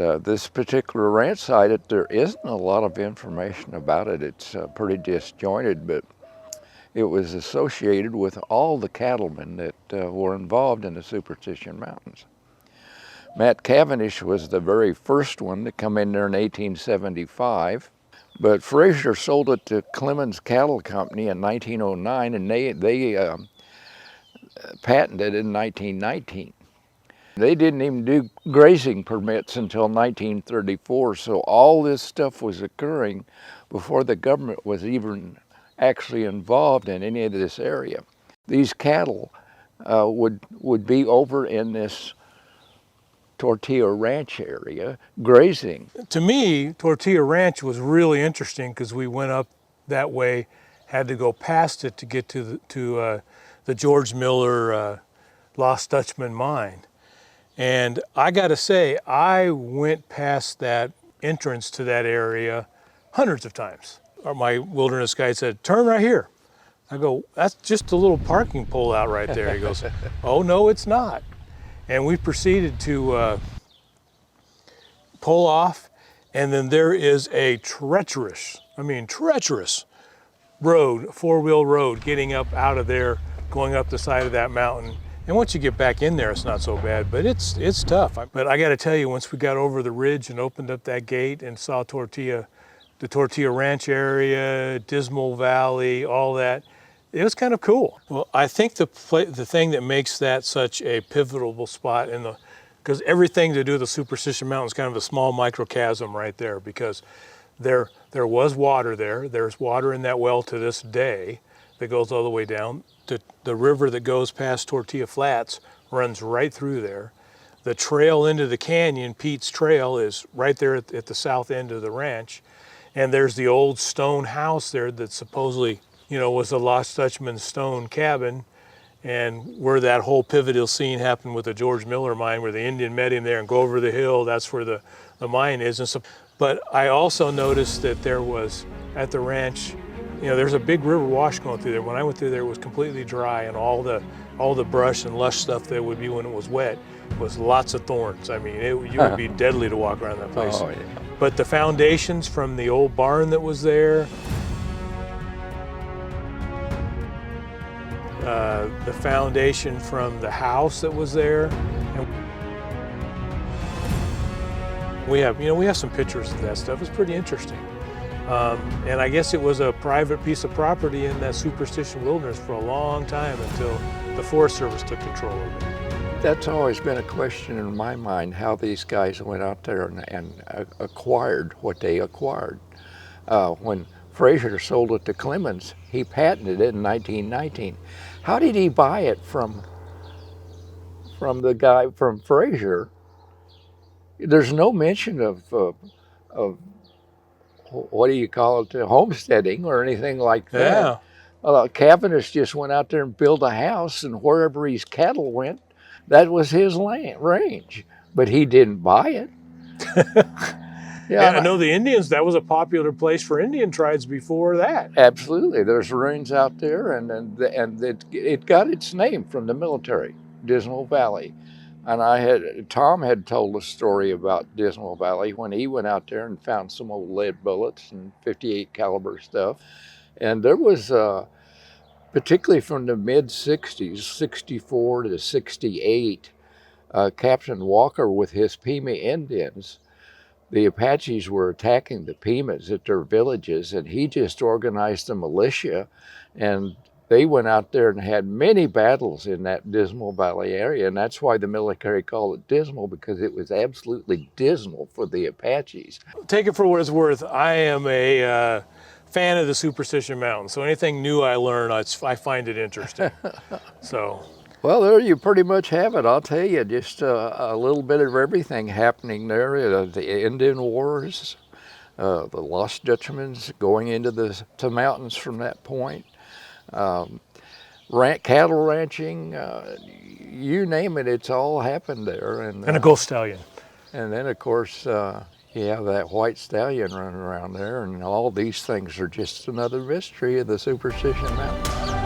And this particular ranch site, there isn't a lot of information about it. It's pretty disjointed, but it was associated with all the cattlemen that were involved in the Superstition Mountains. Matt Caveness was the very first one to come in there in 1875, but Frazer sold it to Clemens Cattle Company in 1909, and they patented it in 1919. They didn't even do grazing permits until 1934, so all this stuff was occurring before the government was even actually involved in any of this area. These cattle would be over in this Tortilla Ranch area grazing. To me, Tortilla Ranch was really interesting because we went up that way, had to go past it to get to the George Miller Lost Dutchman Mine. And I gotta say, I went past that entrance to that area hundreds of times. My wilderness guide said, turn right here. I go, that's just a little parking pole out right there. He goes, oh no, it's not. And we proceeded to pull off, and then there is a treacherous road, four-wheel road getting up out of there, going up the side of that mountain. And once you get back in there, it's not so bad, but it's tough. But I gotta tell you, once we got over the ridge and opened up that gate and saw the Tortilla Ranch area, Dismal Valley, all that, it was kind of cool. Well, I think the thing that makes that such a pivotal spot because everything to do with the Superstition Mountains is kind of a small microcosm right there, because there was water there. There's water in that well to this day that goes all the way down. The river that goes past Tortilla Flats runs right through there. The trail into the canyon, Pete's Trail, is right there at the south end of the ranch. And there's the old stone house there that supposedly, was the Lost Dutchman stone cabin, and where that whole pivotal scene happened with the George Miller mine, where the Indian met him there and go over the hill, that's where the mine is. And so, but I also noticed that there was, at the ranch, there's a big river wash going through there. When I went through there, it was completely dry, and all the brush and lush stuff that would be when it was wet was lots of thorns. I mean, you would be deadly to walk around that place. Oh, yeah. But the foundations from the old barn that was there, the foundation from the house that was there, and we have some pictures of that stuff. It's pretty interesting. And I guess it was a private piece of property in that Superstition wilderness for a long time until the Forest Service took control of it. That's always been a question in my mind, how these guys went out there and acquired what they acquired. When Frazer sold it to Clemens, he patented it in 1919. How did he buy it from the guy from Frazer? There's no mention of what do you call it, homesteading or anything like that. Yeah. Caveness just went out there and built a house, and wherever his cattle went, that was his range. But he didn't buy it. Yeah, I know the Indians, that was a popular place for Indian tribes before that. Absolutely. There's ruins out there, and it got its name from the military, Dismal Valley. And Tom had told a story about Dismal Valley when he went out there and found some old lead bullets and .58 caliber stuff. And there was, particularly from the mid-60s, 64 to 68, Captain Walker with his Pima Indians, the Apaches were attacking the Pimas at their villages, and he just organized a militia, and they went out there and had many battles in that Dismal Valley area, and that's why the military called it Dismal, because it was absolutely dismal for the Apaches. Take it for what it's worth. I am a fan of the Superstition Mountains, so anything new I learn, I find it interesting. Well, there you pretty much have it. I'll tell you, just a little bit of everything happening there. The Indian Wars, the Lost Dutchmans going into the mountains from that point. Cattle ranching, you name it, it's all happened there. And a ghost stallion. And then, of course, you have that white stallion running around there, and all these things are just another mystery of the Superstition Mountains.